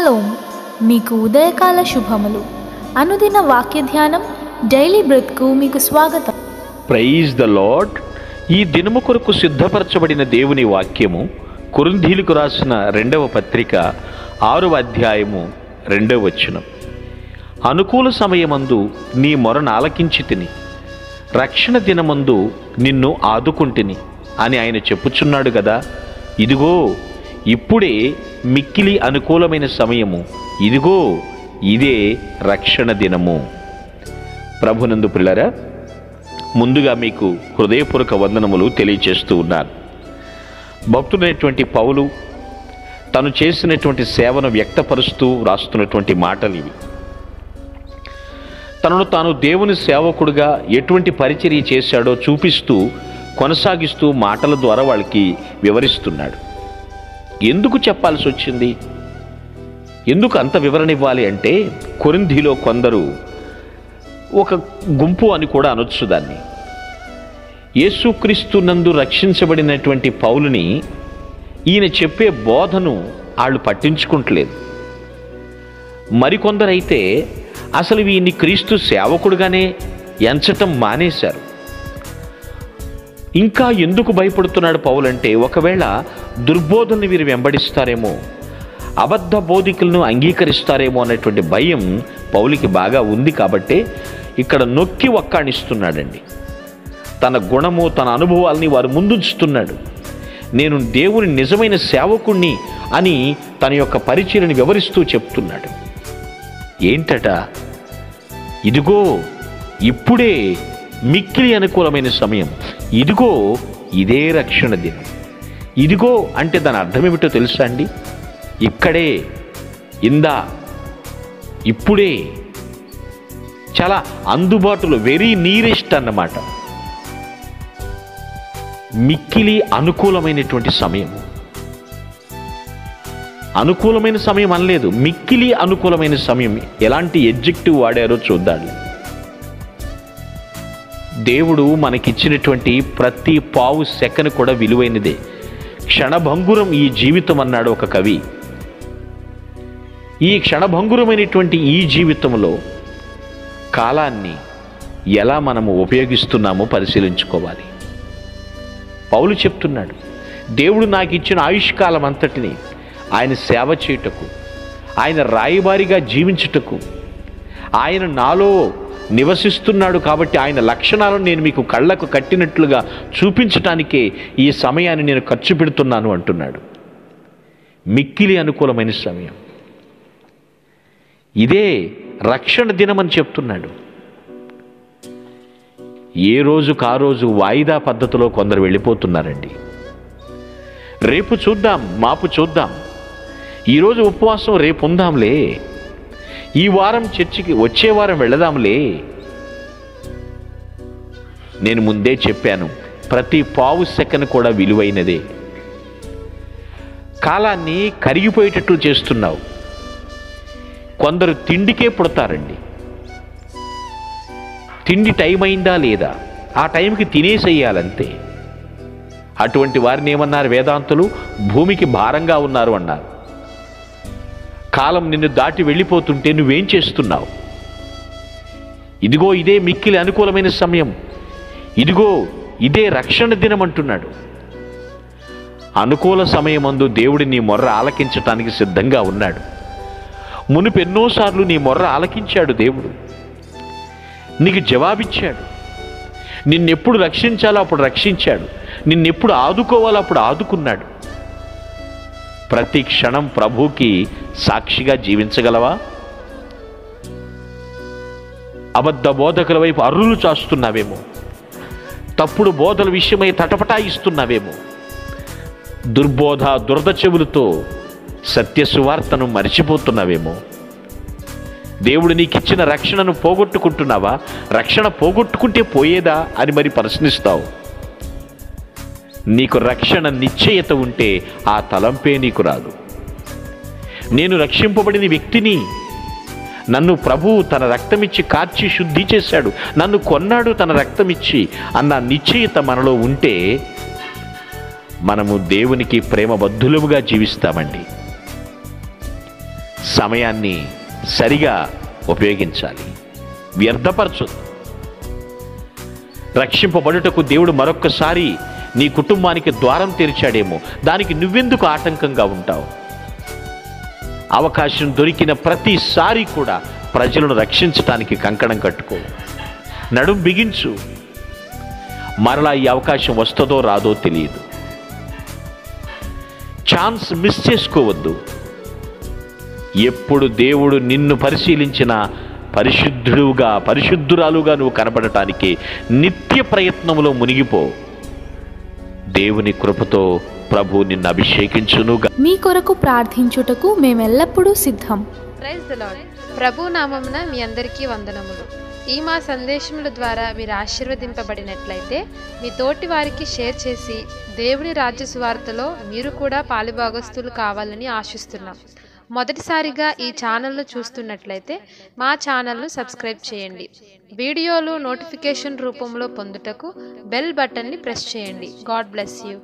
Shalom, మీకు ఉదయకాల శుభములు. అనుదిన వాక్య ధ్యానం డైలీ బ్రెత్కు మీకు స్వాగతం. Praise the Lord. ఈ దినము కొరకు సిద్ధపరచబడిన దేవుని వాక్యము కొరింథీయులకు రాసిన 2వ పత్రిక 6వ అధ్యాయము 2వ వచనం. అనుకూల సమయమందు నీ మొరను ఆలకించితిని, రక్షణ దినమందు నిన్ను ఆదుకుంటిని అని ఆయన చెప్పుచున్నాడు కదా. ఇదిగో ఇప్పుడే మిక్కిలి అనుకూలమైన సమయము, ఇదిగో ఇదే రక్షణ దినము. ప్రభునందు ప్రియులారా, ముందుగా మీకు హృదయపూర్వక వందనములు తెలియచేస్తూ ఉన్నాను. భక్తుడైనటువంటి పౌలు తను చేసినటువంటి సేవను వ్యక్తపరుస్తూ రాస్తున్నటువంటి మాటలు ఇవి. తనను తాను దేవుని సేవకుడుగా ఎటువంటి పరిచర్య చేశాడో చూపిస్తూ కొనసాగిస్తూ మాటల ద్వారా వాళ్ళకి వివరిస్తున్నాడు. ఎందుకు చెప్పాల్సి వచ్చింది, ఎందుకు అంత వివరణ ఇవ్వాలి అంటే, కొరింథీలో కొందరు, ఒక గుంపు అని కూడా అనొచ్చు దాన్ని, యేసుక్రీస్తు నందు రక్షించబడినటువంటి పౌలుని ఈయన చెప్పే బోధను వాళ్ళు పట్టించుకుంటలేదు. మరికొందరైతే అసలు వీడిని క్రీస్తు సేవకుడుగానే ఎంచటం మానేశారు. ఇంకా ఎందుకు భయపడుతున్నాడు పౌలు అంటే, ఒకవేళ దుర్బోధనని వీరు వెంబడిస్తారేమో, అబద్ధ బోధికులను అంగీకరిస్తారేమో అనేటువంటి భయం పౌలుకి బాగా ఉంది. కాబట్టి ఇక్కడ నొక్కి ఒక్కాణిస్తున్నాడండి. తన గుణము, తన అనుభవాల్ని వారు ముందుంచుతున్నాడు. నేను దేవుని నిజమైన సేవకుణ్ణి అని తన యొక్క పరిచర్యను వివరిస్తూ చెప్తున్నాడు. ఏంటట, ఇదిగో ఇప్పుడే మిక్కిలి అనుకూలమైన సమయం, ఇదిగో ఇదే రక్షణ దినం. ఇదిగో అంటే దాని అర్థం ఏమిటో తెలుసా అండి? ఇక్కడే, ఇందా, ఇప్పుడే, చాలా అందుబాటులో, వెరీ నియరెస్ట్ అన్నమాట. మిక్కిలి అనుకూలమైనటువంటి సమయం. అనుకూలమైన సమయం అనలేదు, మిక్కిలి అనుకూలమైన సమయం. ఎలాంటి ఎడ్జెక్టివ్ వాడారో చూద్దాం. దేవుడు మనకిచ్చినటువంటి ప్రతి పావు సెకను కూడా విలువైనదే. క్షణభంగురం ఈ జీవితం అన్నాడు ఒక కవి. ఈ క్షణభంగురమైనటువంటి ఈ జీవితంలో కాలాన్ని ఎలా మనము ఉపయోగిస్తున్నామో పరిశీలించుకోవాలి. పౌలు చెప్తున్నాడు, దేవుడు నాకు ఇచ్చిన ఆయుష్కాలం అంతటిని ఆయన సేవ చేయుటకు, ఆయన రాయబారిగా జీవించుటకు, ఆయన నాలో నివసిస్తున్నాడు కాబట్టి ఆయన లక్షణాలను నేను మీకు కళ్ళకు కట్టినట్లుగా చూపించటానికే ఈ సమయాన్ని నేను ఖర్చు పెడుతున్నాను అంటున్నాడు. మిక్కిలి అనుకూలమైన సమయం, ఇదే రక్షణ దినం అని చెప్తున్నాడు. ఏ రోజుకు ఆ రోజు వాయిదా పద్ధతిలో కొందరు వెళ్ళిపోతున్నారండి. రేపు చూద్దాం, మాపు చూద్దాం, ఈరోజు ఉపవాసం రేపు ఉందాంలే, ఈ వారం చర్చికి వచ్చే వారం వెళదాంలే. నేను ముందే చెప్పాను, ప్రతి పావు సెకను కూడా విలువైనదే. కాలాన్ని కరిగిపోయేటట్లు చేస్తున్నావు. కొందరు తిండికే పుడతారండి. తిండి టైం అయిందా లేదా, ఆ టైంకి తినేసేయాలంతే. అటువంటి వారిని ఏమన్నారు వేదాంతులు? భూమికి భారంగా ఉన్నారు అన్నారు. కాలం నిన్ను దాటి వెళ్ళిపోతుంటే నువ్వేం చేస్తున్నావు? ఇదిగో ఇదే మిక్కిలి అనుకూలమైన సమయం, ఇదిగో ఇదే రక్షణ దినం అంటున్నాడు. అనుకూల సమయమందు దేవుడు నీ మొర్ర ఆలకించటానికి సిద్ధంగా ఉన్నాడు. మునుపు ఎన్నోసార్లు నీ మొర్ర ఆలకించాడు దేవుడు, నీకు జవాబిచ్చాడు. నిన్నెప్పుడు రక్షించాలో అప్పుడు రక్షించాడు, నిన్నెప్పుడు ఆదుకోవాలో అప్పుడు ఆదుకున్నాడు. ప్రతి క్షణం ప్రభువుకి సాక్షిగా జీవించగలవా? అబద్ధ బోధకుల వైపు అర్రులు చాస్తున్నావేమో, తప్పుడు బోధల విషయమై తటపటాయిస్తున్నావేమో, దుర్బోధ దురద చెవులతో సత్య సువార్తను మరిచిపోతున్నావేమో. దేవుడు నీకిచ్చిన రక్షణను పోగొట్టుకుంటున్నావా? రక్షణ పోగొట్టుకుంటే పోయేదా అని మరి ప్రశ్నిస్తావు. నీకు రక్షణ నిశ్చయత ఉంటే ఆ తలంపే నీకు రాదు. నేను రక్షింపబడిన వ్యక్తిని, నన్ను ప్రభువు తన రక్తమిచ్చి కార్చి శుద్ధి చేశాడు, నన్ను కొన్నాడు తన రక్తమిచ్చి అన్న నిశ్చయత మనలో ఉంటే మనము దేవునికి ప్రేమబద్ధులముగా జీవిస్తామండి. సమయాన్ని సరిగా ఉపయోగించాలి, వ్యర్థపరచొద్దు. రక్షింపబడుటకు దేవుడు మరొక్కసారి నీ కుటుంబానికి ద్వారం తెరిచాడేమో, దానికి నువ్వెందుకు ఆటంకంగా ఉంటావు? అవకాశం దొరికిన ప్రతిసారి కూడా ప్రజలను రక్షించటానికి కంకణం కట్టుకో, నడుం బిగించు. మరలా ఈ అవకాశం వస్తుందో రాదో తెలియదు. ఛాన్స్ మిస్ చేసుకోవద్దు. ఎప్పుడు దేవుడు నిన్ను పరిశీలించిన పరిశుద్ధురాలుగా నువ్వు కనబడటానికి నిత్య ప్రయత్నములో మునిగిపో. దేవుని కృపతో ప్రభు నిన్ను అభిషేకించునుగా. మీ కొరకు ప్రార్థించుటకు మేమెల్లప్పుడూ సిద్ధం. Praise the lord. ప్రభు నామమున మీ అందరికీ వందనములు. ఈ మా సందేశముల ద్వారా మీరు ఆశీర్వదింపబడినట్లయితే మీ తోటి వారికి షేర్ చేసి దేవుని రాజ్య సువార్తలో మీరు కూడా పాలుభాగస్తులు కావాలని ఆశిస్తున్నాం. మొదటిసారిగా ఈ ఛానల్ను చూస్తున్నట్లయితే మా ఛానల్ను సబ్స్క్రైబ్ చేయండి. వీడియోలు నోటిఫికేషన్ రూపంలో పొందుటకు బెల్ బటన్ని ప్రెస్ చేయండి. God bless you.